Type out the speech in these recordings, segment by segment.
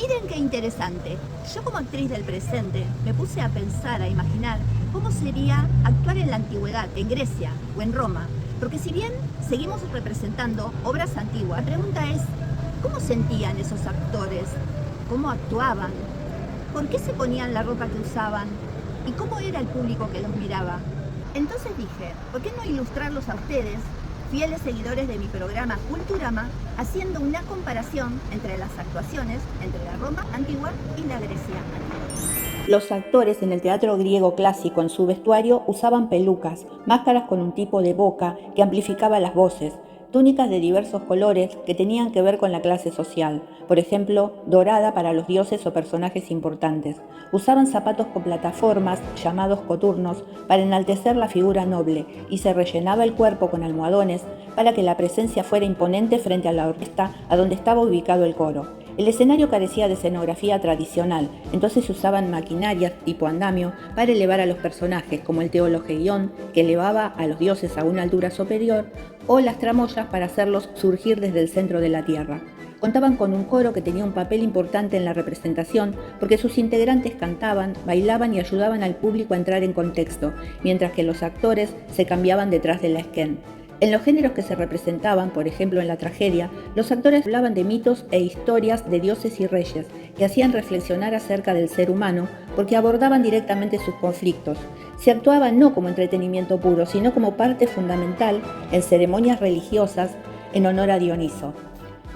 Miren qué interesante. Yo como actriz del presente me puse a pensar, a imaginar cómo sería actuar en la antigüedad, en Grecia o en Roma. Porque si bien seguimos representando obras antiguas, la pregunta es, ¿cómo sentían esos actores? ¿Cómo actuaban? ¿Por qué se ponían la ropa que usaban? ¿Y cómo era el público que los miraba? Entonces dije, ¿por qué no ilustrarlos a ustedes, fieles seguidores de mi programa Culturama, haciendo una comparación entre las actuaciones entre la Roma antigua y la Grecia antigua? Los actores en el teatro griego clásico en su vestuario usaban pelucas, máscaras con un tipo de boca que amplificaba las voces, túnicas de diversos colores que tenían que ver con la clase social, por ejemplo, dorada para los dioses o personajes importantes. Usaban zapatos con plataformas, llamados coturnos, para enaltecer la figura noble, y se rellenaba el cuerpo con almohadones para que la presencia fuera imponente frente a la orquesta a donde estaba ubicado el coro. El escenario carecía de escenografía tradicional, entonces se usaban maquinarias tipo andamio para elevar a los personajes, como el teologeión, que elevaba a los dioses a una altura superior, o las tramoyas para hacerlos surgir desde el centro de la tierra. Contaban con un coro que tenía un papel importante en la representación porque sus integrantes cantaban, bailaban y ayudaban al público a entrar en contexto, mientras que los actores se cambiaban detrás de la escena. En los géneros que se representaban, por ejemplo en la tragedia, los actores hablaban de mitos e historias de dioses y reyes que hacían reflexionar acerca del ser humano porque abordaban directamente sus conflictos. Se actuaba no como entretenimiento puro, sino como parte fundamental en ceremonias religiosas en honor a Dioniso.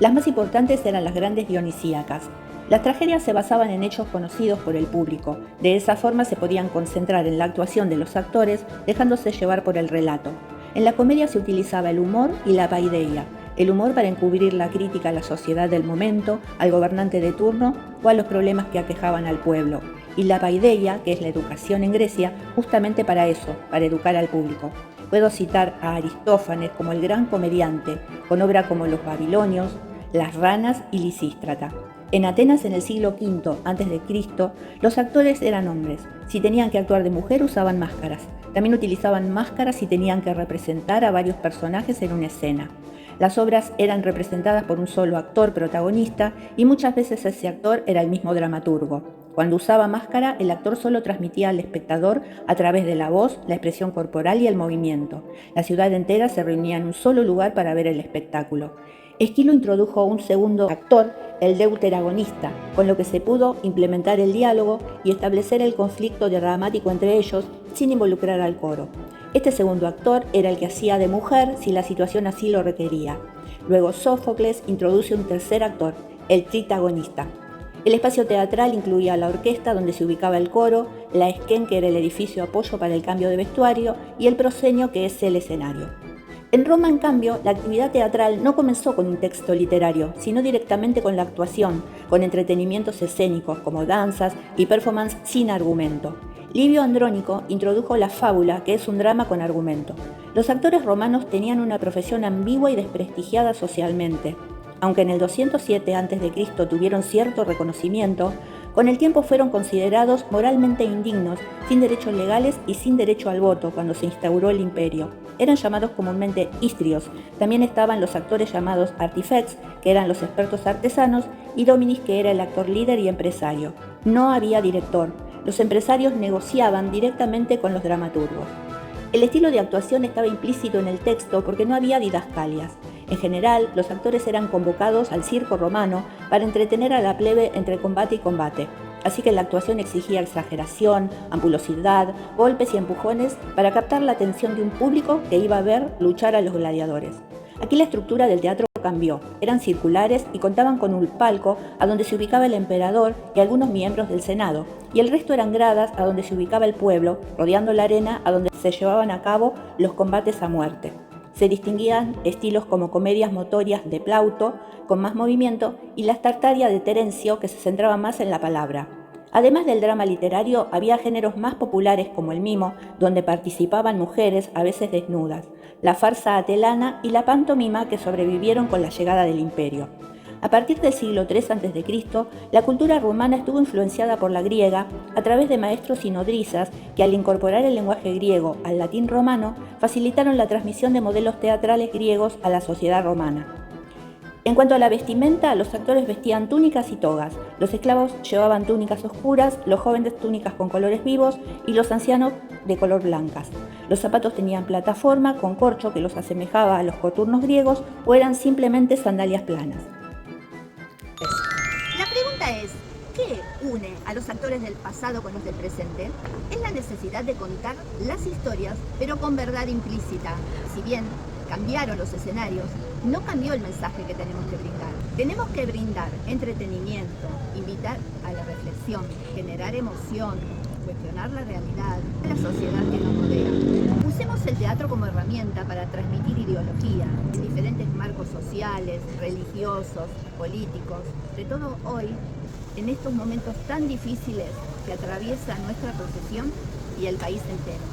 Las más importantes eran las grandes dionisíacas. Las tragedias se basaban en hechos conocidos por el público. De esa forma se podían concentrar en la actuación de los actores, dejándose llevar por el relato. En la comedia se utilizaba el humor y la paideia. El humor para encubrir la crítica a la sociedad del momento, al gobernante de turno o a los problemas que aquejaban al pueblo. Y la paideia, que es la educación en Grecia, justamente para eso, para educar al público. Puedo citar a Aristófanes como el gran comediante, con obras como Los Babilonios, Las Ranas y Lisístrata. En Atenas, en el siglo V a.C., los actores eran hombres. Si tenían que actuar de mujer, usaban máscaras. También utilizaban máscaras si tenían que representar a varios personajes en una escena. Las obras eran representadas por un solo actor protagonista y muchas veces ese actor era el mismo dramaturgo. Cuando usaba máscara, el actor solo transmitía al espectador a través de la voz, la expresión corporal y el movimiento. La ciudad entera se reunía en un solo lugar para ver el espectáculo. Esquilo introdujo un segundo actor, el deuteragonista, con lo que se pudo implementar el diálogo y establecer el conflicto dramático entre ellos sin involucrar al coro. Este segundo actor era el que hacía de mujer si la situación así lo requería. Luego Sófocles introduce un tercer actor, el tritagonista. El espacio teatral incluía la orquesta donde se ubicaba el coro, la esquén que era el edificio apoyo para el cambio de vestuario y el proscenio que es el escenario. En Roma, en cambio, la actividad teatral no comenzó con un texto literario, sino directamente con la actuación, con entretenimientos escénicos como danzas y performance sin argumento. Livio Andrónico introdujo la fábula, que es un drama con argumento. Los actores romanos tenían una profesión ambigua y desprestigiada socialmente. Aunque en el 207 a.C. tuvieron cierto reconocimiento, con el tiempo fueron considerados moralmente indignos, sin derechos legales y sin derecho al voto cuando se instauró el imperio. Eran llamados comúnmente histrios. También estaban los actores llamados artifex, que eran los expertos artesanos, y dominis, que era el actor líder y empresario. No había director. Los empresarios negociaban directamente con los dramaturgos. El estilo de actuación estaba implícito en el texto porque no había didascalias. En general, los actores eran convocados al circo romano para entretener a la plebe entre combate y combate. Así que la actuación exigía exageración, ampulosidad, golpes y empujones para captar la atención de un público que iba a ver luchar a los gladiadores. Aquí la estructura del teatro cambió. Eran circulares y contaban con un palco a donde se ubicaba el emperador y algunos miembros del Senado, y el resto eran gradas a donde se ubicaba el pueblo, rodeando la arena a donde se llevaban a cabo los combates a muerte. Se distinguían estilos como comedias motorias de Plauto, con más movimiento, y las tartaria de Terencio, que se centraba más en la palabra. Además del drama literario, había géneros más populares como el mimo, donde participaban mujeres, a veces desnudas, la farsa atelana y la pantomima, que sobrevivieron con la llegada del imperio. A partir del siglo III a.C., la cultura romana estuvo influenciada por la griega a través de maestros y nodrizas que, al incorporar el lenguaje griego al latín romano, facilitaron la transmisión de modelos teatrales griegos a la sociedad romana. En cuanto a la vestimenta, los actores vestían túnicas y togas, los esclavos llevaban túnicas oscuras, los jóvenes túnicas con colores vivos y los ancianos de color blancas. Los zapatos tenían plataforma con corcho que los asemejaba a los coturnos griegos o eran simplemente sandalias planas. La pregunta es, ¿qué une a los actores del pasado con los del presente? Es la necesidad de contar las historias, pero con verdad implícita. Si bien cambiaron los escenarios, no cambió el mensaje que tenemos que brindar. Tenemos que brindar entretenimiento, invitar a la reflexión, generar emoción, cuestionar la realidad de la sociedad que nos rodea. Usemos el teatro como herramienta para transmitir ideología en diferentes marcos sociales, religiosos, políticos, de todo hoy, en estos momentos tan difíciles que atraviesa nuestra profesión y el país entero.